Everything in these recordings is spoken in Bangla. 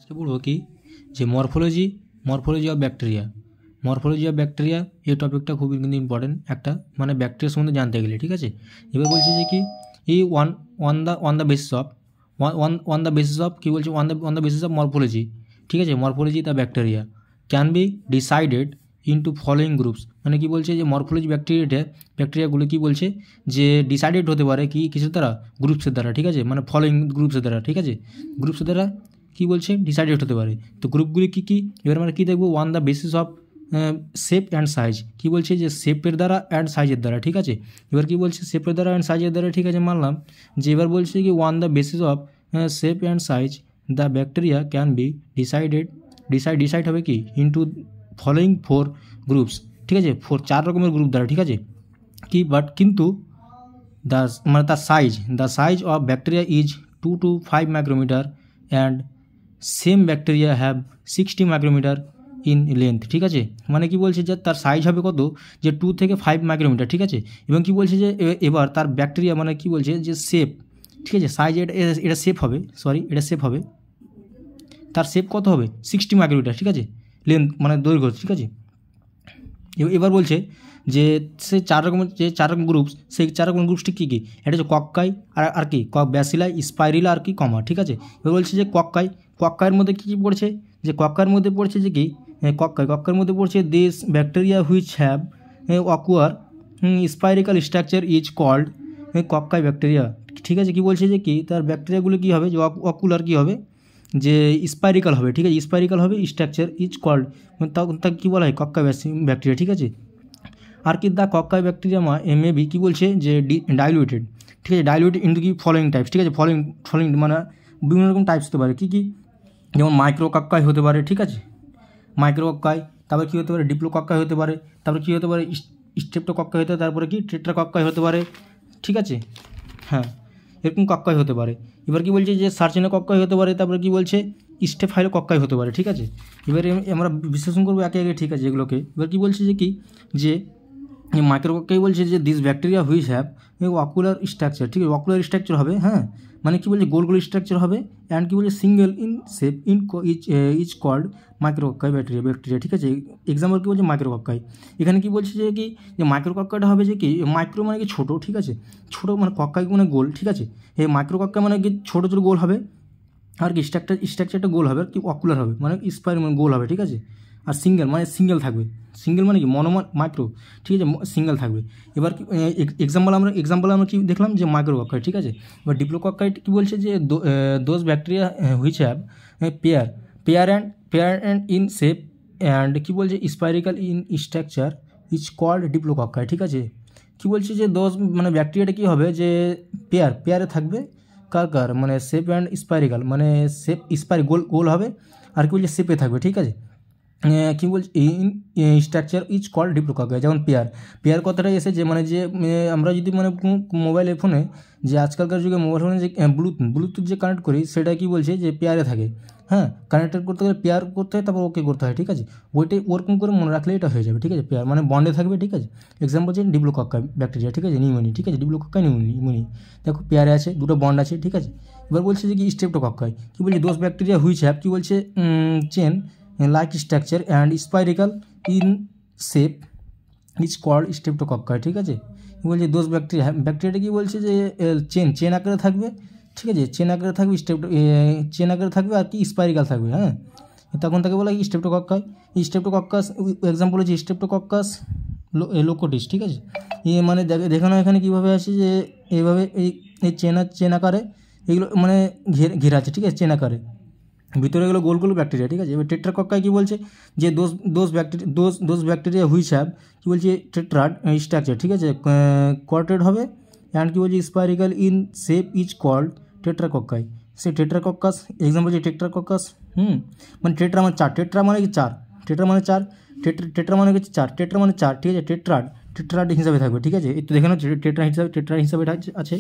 আজকে পড়বো কি যে মরফোলজি অফ ব্যাকটেরিয়া এই টপিকটা খুবই কিন্তু ইম্পর্টেন্ট একটা মানে ব্যাকটেরিয়া সম্বন্ধে জানতে গেলে, ঠিক আছে। এবার বলছে যে কি এই অন দ্য বেসিস অফ কি বলছে on the basis of morphology, ঠিক আছে। Morphology the bacteria can be decided into following groups, মানে কি বলছে যে মরফোলজি ব্যাকটেরিয়াগুলো কি বলছে যে ডিসাইডেড হতে পারে কি কিসের দ্বারা, গ্রুপসের দ্বারা, ঠিক আছে, মানে ফলোয়িং গ্রুপসের দ্বারা, ঠিক আছে, গ্রুপসের দ্বারা কী বলছে ডিসাইডেড হতে পারে। তো গ্রুপগুলি কী কী এবার আমরা কী দেখবো, on the basis of shape and size, কী বলছে যে শেপের দ্বারা অ্যান্ড সাইজের দ্বারা, ঠিক আছে। এবার কী বলছে শেপের দ্বারা অ্যান্ড সাইজের দ্বারা, ঠিক আছে, মানলাম যে এবার বলছে কি on the basis of shape and size the bacteria can B decide হবে কি ইন্টু ফলোয়িং 4 গ্রুপস, ঠিক আছে, 4 রকমের গ্রুপ দ্বারা, ঠিক আছে। কিন্তু the size of bacteria is 2 to 5 micrometre and same bacteria have 60 micrometre in length, ঠিক আছে। মানে কি বলছে যে তার সাইজ হবে কত, যে 2 থেকে 5 মাইক্রোমিটার, ঠিক আছে। এবং কি বলছে যে এবার তার ব্যাকটেরিয়া মানে কি বলছে যে শেপ, ঠিক আছে, সাইজ এটা শেপ হবে তার শেপ কত হবে 60 মাইক্রোমিটার, ঠিক আছে, লেন্থ মানে দৈর্ঘ্য, ঠিক আছে। এবার বলছে যে সে 4 রকম গ্রুপস, সেই 4 রকম গ্রুপসটি কী কী, এটা হচ্ছে কক্কাই আর কি ব্যাসিলাই, স্পাইরিলা আর কি কমা, ঠিক আছে। এবার বলছে যে কক্কাইয়ের মধ্যে কী কী পড়ছে, যে কক্কার মধ্যে পড়ছে যে কি কক্কার মধ্যে পড়ছে this bacteria which have occur spherical structure is called cocci bacteria, ঠিক আছে। কি বলছে যে কি তার ব্যাকটেরিয়াগুলো কী হবে, যে অকুলার কী হবে, যে স্পাইরিক্যাল হবে, ঠিক আছে, স্পাইরিক্যাল হবে, স্ট্রাকচার ইজ কল্ড তখন তাকে কী বলা হয় কক্কাই ব্যাকটেরিয়া, ঠিক আছে। আর কি দ্য কক্কাই ব্যাকটেরিয়া মেবি কী বলছে যে ডাইলুটেড, ঠিক আছে, ডাইলুটেড ইন্টু কি ফলোয়িং টাইপস, ঠিক আছে, ফলোয়িং মানে বিভিন্ন রকম টাইপস হতে পারে, কী যেমন মাইক্রোকক্কাই হতে পারে, ঠিক আছে, মাইক্রোকক্কাই, তারপরে কী হতে পারে ডিপ্লোকক্কাই হতে পারে, তারপরে কী হতে পারে স্ট্রেপ্টোকক্কাই হতে পারে, তারপরে কি টেট্রাকক্কাই হতে পারে, ঠিক আছে, হ্যাঁ, এরকম কক্কাই হতে পারে। এবার কি বলছে যে সার্চিনোকক্কাই হতে পারে, তারপরে কি বলছে স্টেফাইলোকক্কাই হতে পারে, ঠিক আছে। এবারে আমরা বিশ্লেষণ করবো একে একে, ঠিক আছে, এগুলোকে। এবার কি বলছে যে কি যে মাইক্রোকক্কাই বলছে যে this bacteria which have ocular structure, ঠিক আছে, অকুলার স্ট্রাকচার হবে, হ্যাঁ, মানে কি বলছে গোল স্ট্রাকচার হবে, অ্যান্ড কি বলছে single in shape is called micrococci bacteria, ঠিক আছে। এক্সাম্পল কী বলছে মাইক্রোকক্কাই, এখানে কি বলছে যে কি যে মাইক্রোকক্কাটা হবে যে কি মাইক্রো মানে কি ছোটো, ঠিক আছে, ছোটো মানে কক্কাই মানে গোল, ঠিক আছে। এই মাইক্রোকক্কা মানে কি ছোটো ছোটো গোল হবে, আর কি স্ট্রাকচারটা গোল হবে, আর কি অকুলার হবে মানে স্পাইর মানে গোল হবে, ঠিক আছে। আর সিঙ্গেল থাকবে, সিঙ্গেল মানে কি মাইক্রো, ঠিক আছে, সিঙ্গেল থাকবে। এবার এক্সাম্পল আমরা কি দেখলাম যে মাইক্রোকক্কাই, ঠিক আছে। এবার ডিপ্লোকক্কাই কী বলছে যে those bacteria which have pair and in shape and কী বলছে spherical in structure is called diplococci, ঠিক আছে। কী বলছে যে দোজ মানে ব্যাকটেরিয়াটা কী হবে যে পেয়ারে থাকবে, কার মানে শেপ অ্যান্ড স্পাইরিক্যাল মানে শেপ গোল হবে, আর কি বলছে শেপে থাকবে, ঠিক আছে। কী বলছে স্ট্রাকচার ইজ কল্ড ডিপ্লোকক্কাই, যেমন পেয়ার কথাটা এসেছে মানে যে আমরা যদি মানে মোবাইল ফোনে যে আজকালকার যুগে মোবাইল ফোনে যে ব্লুটুথ যে কানেক্ট করি সেটা কি বলছে যে পেয়ারে থাকে, হ্যাঁ, কানেক্টেড করতে গেলে পেয়ার করতে হয়, তারপর ওকে করতে হয়, ঠিক আছে। ওইটাই ওরকম করে মনে রাখলে এটা হয়ে যাবে, ঠিক আছে, পেয়ার মানে বন্ডে থাকবে, ঠিক আছে। এক্সাম্পল হচ্ছে ডিপ্লোকক্কাই ব্যাকটেরিয়া, ঠিক আছে, নিউমোনি, ঠিক আছে, ডিপ্লোকক্কাই নিউমোনি, দেখো পেয়ারে আছে, দুটো বন্ড আছে, ঠিক আছে। এবার বলছে যে কি স্ট্রেপ্টোকক্কাই, কী বলছে দোজ ব্যাকটেরিয়া হুইচ হ্যাভ কী বলছে chain like structure and spherical in shape is called streptococci, ঠিক আছে। বলছে দোজ ব্যাকটেরিয়াটা কি বলছে যে চেন আকারে থাকবে, ঠিক আছে, চেন আকারে থাকবে আর কি স্পাইরিক্যাল থাকবে, হ্যাঁ, তখন তাকে বলা হয় স্ট্রেপ্টোকক্কাস এক্সাম্পল হচ্ছে স্ট্রেপ্টোকক্কাস লোকোটিস, ঠিক আছে। মানে দেখানো এখানে কীভাবে আছে যে এইভাবে এই চেন আকারে এগুলো মানে ঘেরা আছে, ঠিক আছে, চেন আকারে, ভিতরে এগুলো গোল ব্যাকটেরিয়া, ঠিক আছে। এবার টেট্রাকক্কাই কী বলছে যে দোজ ব্যাকটেরিয়া হুইচ হ্যাভ কী বলছে টেট্রাড স্ট্রাকচার, ঠিক আছে, কোয়ার্টেড হবে, অ্যান্ড কী বলছে spherical in shape is called tetracocci. সে টেট্রাকক্কাস এক্সাম্পল হচ্ছে টেট্রাকক্কাস, মানে টেট্রা মানে 4, টেট্রা মানে কি 4, টেট্রা মানে 4, টেট্রা মানে হচ্ছে 4, টেট্রা মানে 4, ঠিক আছে, টেট্রাড হিসাবে থাকবে, ঠিক আছে। একটু দেখে নাও টেট্রা হিসাবে আছে।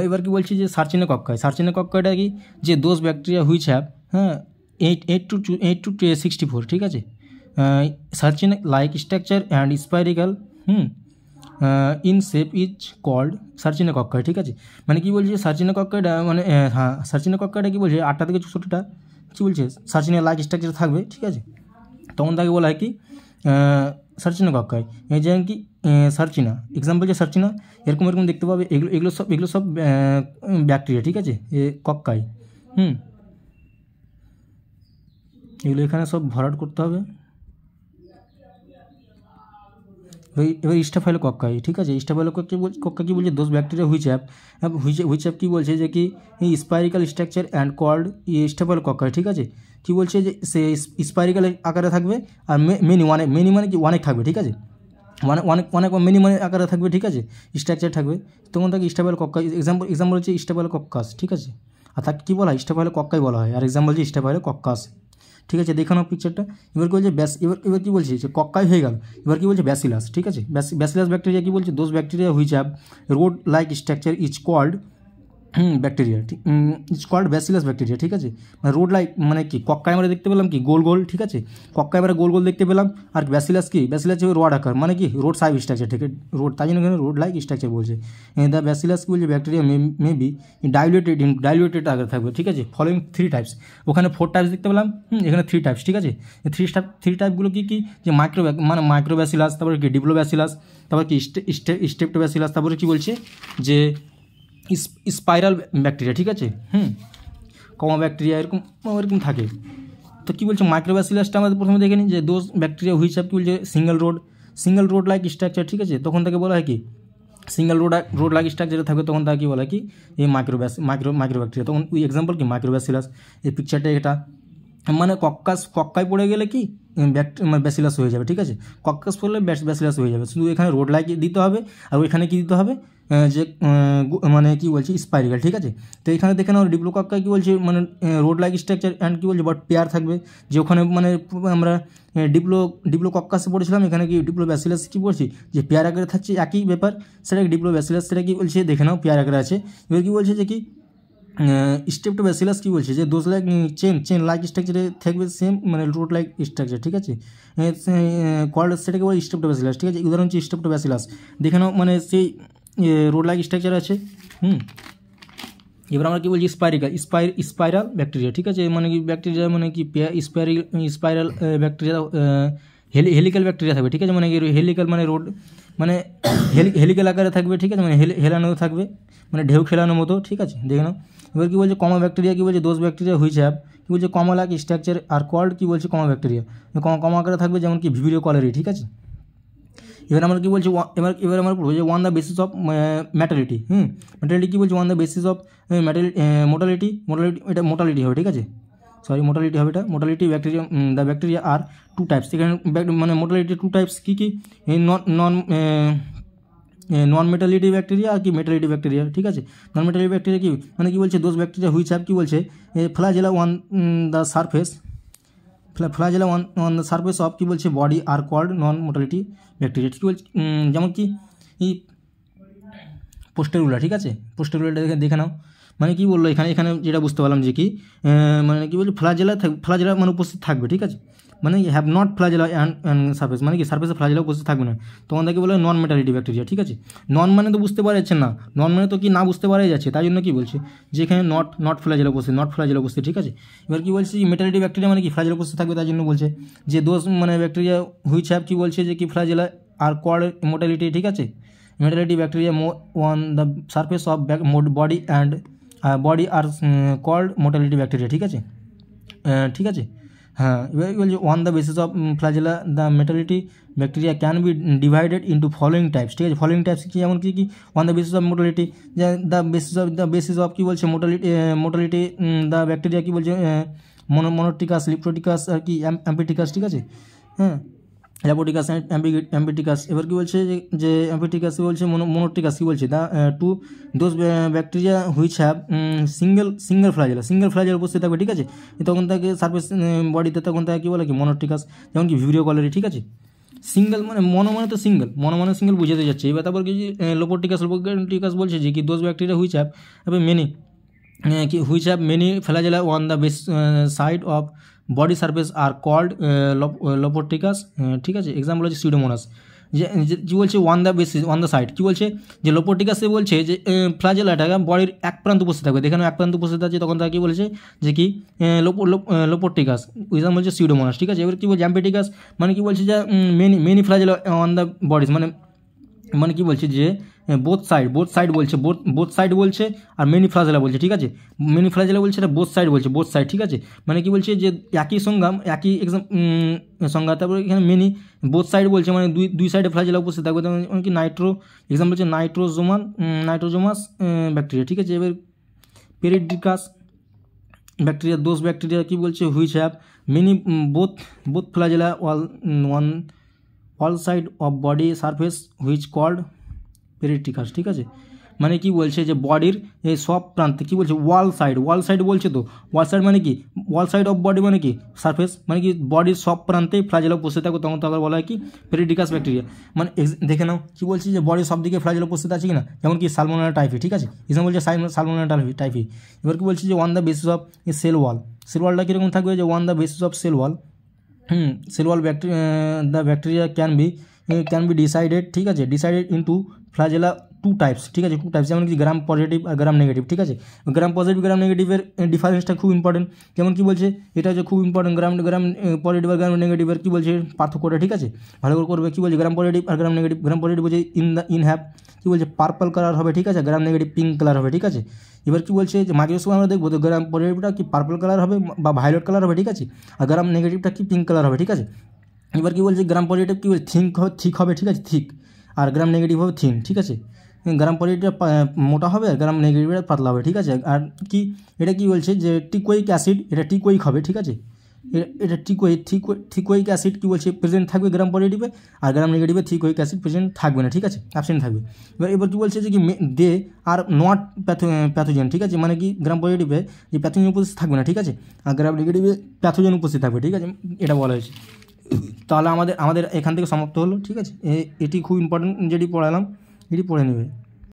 এবার কি বলছি যে সার্চিনোকক্কাইটা কি যে those bacteria which have 8 to 64, ঠিক আছে, sarcino like structure and spherical in shape is called sarcina cocci, ঠিক আছে। মানে কী বলছে সার্চিনা কক্কাইটা মানে হ্যাঁ সার্চিনা কক্কাইটা কী বলছে 8টা থেকে 64টা কী বলছে সার্চিনা লাইক স্ট্রাকচার থাকবে, ঠিক আছে। তখন তাকে বলা হয় কি সার্চিনা কক্কাই। এই যেমন কি সার্চিনা এক্সাম্পল যে সার্চিনা এরকম এরকম দেখতে পাবে, এগুলো সব ব্যাকটেরিয়া, ঠিক আছে, কক্কাই। এগুলো এখানে সব ভরাট করতে হবে। এবার স্টাফাইলোকক্কাই, ঠিক আছে। স্টাফাইলোকক্কা কী বলছে দোজ ব্যাকটেরিয়া হুইচ হ্যাভ কী বলছে যে কি স্পাইরিক্যাল স্ট্রাকচার অ্যান্ড কল্ড স্টাফাইলোকক্কাই, ঠিক আছে। কী বলছে যে সে স্পাইরিক্যাল আকারে থাকবে আর মেনি মানে কি অনেক থাকবে, ঠিক আছে। অনেক মেনি মানে আকারে থাকবে, ঠিক আছে, স্ট্রাকচার থাকবে, তখন তাকে স্টাফাইলোকক্কাই এক্সাম্পল হচ্ছে স্টাফাইলোকক্কাস, ঠিক আছে। আর তাকে কী বলা হয় স্টাফাইলোকক্কাই বলা হয়, আর এক্সাম্পল হচ্ছে স্টাফাইলোকক্কাস, ঠিক আছে। দেখে নাও পিকচারটা। এবার কী বলছে এবার কী বলছে যে কক্কাই হয়ে গেল, এবার কী বলছে ব্যাসিলাস, ঠিক আছে। ব্যাসিলাস ব্যাকটেরিয়া কী বলছে those bacteria which have rod like structure is called bacteria, is called bacillus bacteria, ঠিক আছে। মানে রোড লাইক মানে কি কক্কায় আমরা দেখতে পেলাম কি গোল গোল, ঠিক আছে, কক্কায় আমরা গোল গোল দেখতে পেলাম। আর ব্যাসিলাস কি ব্যাসিলাস রোড আকার মানে কি রোড সাইড স্ট্রাকচার, ঠিক আছে, রোড, তাই জন্য এখানে রোড লাইক স্ট্রাকচার বলছে। দ্য ব্যাসিলাস কি বলছে ব্যাকটেরিয়া মে বি ডাইলুটেড আকারে থাকবে, ঠিক আছে। ফলোইং 3 টাইপস, ওখানে 4 টাইপস দেখতে পেলাম, এখানে 3 টাইপস, ঠিক আছে। 3 টাইপগুলো কি যে মাইক্রোব্যাসিলাস, তারপরে কি ডিপ্লোব্যাসিলাস, তারপর কি স্টেপ্টোব্যাসিলাস, তারপরে কি বলছে যে স্পাইরাল ব্যাকটেরিয়া, ঠিক আছে। কমা ব্যাকটেরিয়া এরকম থাকে। তো কী বলছে মাইক্রোব্যাসিলাসটা আমাদের প্রথমে দেখে নিই যে দোজ ব্যাকটেরিয়া হুইচ হ্যাভ কি বলছে সিঙ্গেল রোড লাইক স্ট্রাকচার, ঠিক আছে। তখন তাকে বলা হয় কি সিঙ্গেল রোড লাইক স্ট্রাকচারে থাকবে, তখন তাকে বলা হয় কি এই মাইক্রোব্যাকটেরিয়া। তখন ওই এক্সাম্পল কি মাইক্রোব্যাসিলাস। এই পিকচারটা এটা মানে কক্কায় পড়ে গেলে কি ব্যাসিলাস হয়ে যাবে, ঠিক আছে। কক্কাস পড়লে ব্যাসিলাস হয়ে যাবে, শুধু এখানে রোড লাইক দিতে হবে আর ওইখানে কি দিতে হবে যে মানে কি বলছে স্পাইরিক্যাল, ঠিক আছে। তো এখানে দেখে নাও ডিপ্লোকক্কায় কী বলছে মানে রোড লাইক স্ট্রাকচার অ্যান্ড কী বলছে বাট পেয়ার থাকবে, যে ওখানে মানে আমরা ডিপ্লোকক্কাসে পড়েছিলাম, এখানে কি ডিপ্লোব্যাসিলাস কী বলছি যে পেয়ার আকারে থাকছে, একই ব্যাপার। সেটা ডিপ্লোব্যাসিলাস সেটা কী বলছে দেখে নাও পেয়ার আকারে আছে। এবার কী বলছে যে কি স্টেপ্টোব্যাসিলাস কী বলছে যে দোজ লাইক চেন লাইক স্ট্রাকচারে থাকবে সেম মানে রোড লাইক স্ট্রাকচার, ঠিক আছে। কল্ড সেটাকে বলে স্টেপ্টোব্যাসিলাস, ঠিক আছে। উদাহরণ হচ্ছে স্টেপ্টোব্যাসিলাস, দেখে নাও মানে সেই রোড লাইক স্ট্রাকচার আছে। এবার আমরা কী বলছি স্পাইরাল ব্যাকটেরিয়া, ঠিক আছে। মানে কি ব্যাকটেরিয়া মানে কি স্পাইরাল ব্যাকটেরিয়া হেলিক্যাল ব্যাকটেরিয়া থাকবে, ঠিক আছে। মানে হেলিক্যাল মানে রোড মানে হেলিক্যাল আকারে থাকবে, ঠিক আছে, মানে হেলানো থাকবে মানে ঢেউ খেলানোর মতো, ঠিক আছে। দেখে নাও। এবার কী বলছে কমা ব্যাকটেরিয়া কী বলছে দোজ ব্যাকটেরিয়া হুইচ হ্যাভ কী বলছে কমা লাইক স্ট্রাকচার আর কল্ড কী বলছে কমা ব্যাকটেরিয়া, কমা আকারে থাকবে, যেমন কি ভিভিরিও কলেরি, ঠিক আছে। এবার আমরা কী বলছি এবার আমরা পড়বো যে on the basis of motility. Motility কী বলছে on the basis of motility এটা মোটালিটি হবে, ঠিক আছে, মোটালিটি হবে এটা motility bacteria the bacteria are 2 types. এখানে মানে মোটালিটি 2 টাইপস কী নন মেটালিটি ব্যাকটেরিয়া আর কি মেটালিটি ব্যাকটেরিয়া, ঠিক আছে। নন মেটালিটি ব্যাকটেরিয়া কি মানে কী বলছে দোজ ব্যাকটেরিয়া হুইচ হ্যাভ কী বলছে flagella on the surface flagella on the surface of কী বলছে body are called non motility bacteria, ঠিক বলছে। যেমন কি এই পোস্টেরুলা, ঠিক আছে, পোস্টেরুলাটা দেখে নাও। মানে কী বললো এখানে যেটা বুঝতে পারলাম যে কি মানে কী বলছে ফ্লাজেলা মানে উপস্থিত থাকবে, ঠিক আছে। মানে have not flagella and surface মানে কি সারফেসে ফ্লাজেলা উপস্থিত থাকবে না, তখন তাকে বলে নন মেটালিটি ব্যাকটেরিয়া, ঠিক আছে। নন মানে তো বুঝতে পারছেন না, নন মানে তো কি না বুঝতে পারাই যাচ্ছে, তাই জন্য কি বলছে যে এখানে নট ফ্লাজেলা উপস্থিত, ঠিক আছে। এবার কী বলছে মেটালিটি ব্যাকটেরিয়া মানে কি ফ্লাজেলা উপস্থিত থাকবে, তাই জন্য বলছে যে দোজ মানে ব্যাকটেরিয়া হুইচ হ্যাভ কী বলছে যে কি ফ্লাজেলা আর কল্ড মোটালিটি, ঠিক আছে। Motility bacteria on the surface of body and body are called motility bacteria, ঠিক আছে, ঠিক আছে। হ্যাঁ, এবার বলছে on the basis of flagella the motility bacteria can be divided into following types, ঠিক আছে। ফলোয়িং টাইপস কি যেমন কি on the basis of motility the basis of কী বলছে মোটালিটি দ্য ব্যাকটেরিয়া কী বলছে মনোটিকাস লিপ্টোটিকাস আর কি অ্যাম্পিটিকাস, ঠিক আছে। হ্যাঁ, ল্যাপোটিকাস অ্যাম্পিটিকাস। এবার কী বলছে যে অ্যাম্পিটিকাস বলছে মোনোটিকাস কী বলছে the to those bacteria which have single flagella উপস্থিত থাকবে, ঠিক আছে। তখন তাকে সারফেস বডিতে তখন তাকে কী বলে কি মোনোটিকাস, যেমন কি ভিভিরিও কলেরি, ঠিক আছে। সিঙ্গেল মানে মানে তো সিঙ্গেল বুঝাতে যাচ্ছে। এবার তারপর কি লোপোটিকাস বলছে যে কি those bacteria which have many flagella on the base side of body surface are called lophotrichous, ঠিক আছে। এক্সাম্পল হচ্ছে সিউডোমোনাস। যে কী বলছে on the basis on the side, কী বলছে যে লোপোটিকাসে বলছে যে ফ্ল্যাজেলাটা বডির এক প্রান্ত উপস্থিত থাকবে, যেখানে এক প্রান্ত উপস্থিত আছে তখন তাকে কী বলেছে যে কি লোপোটিকাস, উইজাম বলছে সিউডোমোনাস, ঠিক আছে। এবার কী বলছে জাম্পেটিকাস মানে কি বলছে যে many flagella on the bodies, মানে কি বলছে যে বোথ সাইড বলছে, বোথ সাইড বলছে, আর মেনি ফ্ল্যাজেলা বলছে, ঠিক আছে। মেনি ফ্ল্যাজেলা বলছে এটা বোথ সাইড বলছে, বোথ সাইড, ঠিক আছে। মানে কি বলছে যে একই সংজ্ঞা, একই সংজ্ঞা, তারপরে এখানে মেনি বোথ সাইড বলছে, মানে দুই সাইডে ফ্ল্যাজেলা উপস্থিত থাকবে, যেমন কি এক্সাম্পল হচ্ছে নাইট্রোজোমাস ব্যাকটেরিয়া, ঠিক আছে। এবার পেরিডিকাস ব্যাকটেরিয়া, দোজ ব্যাকটেরিয়া কি বলছে which have many both flagella all side of body surface which called peritrichous, ঠিক আছে। মানে কি বলছে যে বডির এই সব প্রান্তে কী বলছে ওয়াল সাইড বলছে, তো ওয়াল সাইড মানে কি ওয়াল সাইড অফ বডি মানে কি সারফেস, মানে কি বডির সব প্রান্তেই ফ্ল্যাজেলা উপস্থিত থাকবে, তখন তাকে বলা হয় কি পেরিডিকাস ব্যাকটেরিয়া। মানে দেখে নাও কী বলছি যে বডির সব দিকে ফ্ল্যাজেলা উপস্থিত আছে কিনা, যেমন কি সালমোনেলা টাইফি, ঠিক আছে। এখানে বলছে সালমোনেলা টাইফি। এবার কি বলছি যে on the basis of cell ওয়ালটা কীরকম থাকবে যে on the basis of cell wall the bacteria can be decided, ঠিক আছে, decided into flagella two types, ঠিক আছে, যেমন কি গ্রাম পজিটিভ আর গ্রাম নেগেটিভ, ঠিক আছে। গ্রাম পজিটিভ গ্রাম নেগেটিভের ডিফারেন্সটা খুব ইম্পর্টেন্ট, যেমন কি বলছে এটা হচ্ছে খুব ইম্পর্টেন্ট, গ্রাম পজিটিভ আর গ্রাম নেগেটিভের কী বলছে পার্থক্যটা, ঠিক আছে, ভালো করে করবে। কী বলছে গ্রাম পজিটিভ আর গ্রাম পজিটিভ বলছে ইন হ্যাভ কী বলছে পার্পল কালার হবে, ঠিক আছে, গ্রাম নেগেটিভ পিঙ্ক কালার হবে, ঠিক আছে। এবার কী বলছে যে মাইক্রোস্কোপে আমরা দেখবো তো গ্রাম পজিটিভটা কি পার্পল কালার হবে বা ভায়োলেট কালার হবে, ঠিক আছে, আর গ্রাম নেগেটিভটা কি পিঙ্ক কালার হবে, ঠিক আছে। এবার কী বলছে গ্রাম পজিটিভ কী বলছে থিক হবে, ঠিক আছে, থিক, আর গ্রাম নেগেটিভ হবে থিন, ঠিক আছে। গ্রাম পজিটিভ মোটা হবে আর গ্রাম নেগেটিভটা পাতলা হবে, ঠিক আছে। আর কি এটা কি বলছে যে টিকোইক অ্যাসিড, এটা টিকোইক হবে, ঠিক আছে, এটা থিকোইক অ্যাসিড কী বলছে প্রেজেন্ট থাকবে গ্রাম পজিটিভে, আর গ্রাম নেগেটিভে থিকোইক অ্যাসিড প্রেজেন্ট থাকবে না, ঠিক আছে, অ্যাবসেন্ট থাকবে। এবার কী বলছে যে কি দে আর নট প্যাথোজেন, ঠিক আছে, মানে কি গ্রাম পজিটিভে যে প্যাথোজেন উপস্থিত থাকবে না, ঠিক আছে, আর গ্রাম নেগেটিভে প্যাথোজেন উপস্থিত থাকবে, ঠিক আছে, এটা বলা হয়েছে। তাহলে আমাদের এখান থেকে সমাপ্ত হলো, ঠিক আছে। এটি খুব ইম্পর্টেন্ট, যেটি পড়ালাম এটি পড়ে নেবে।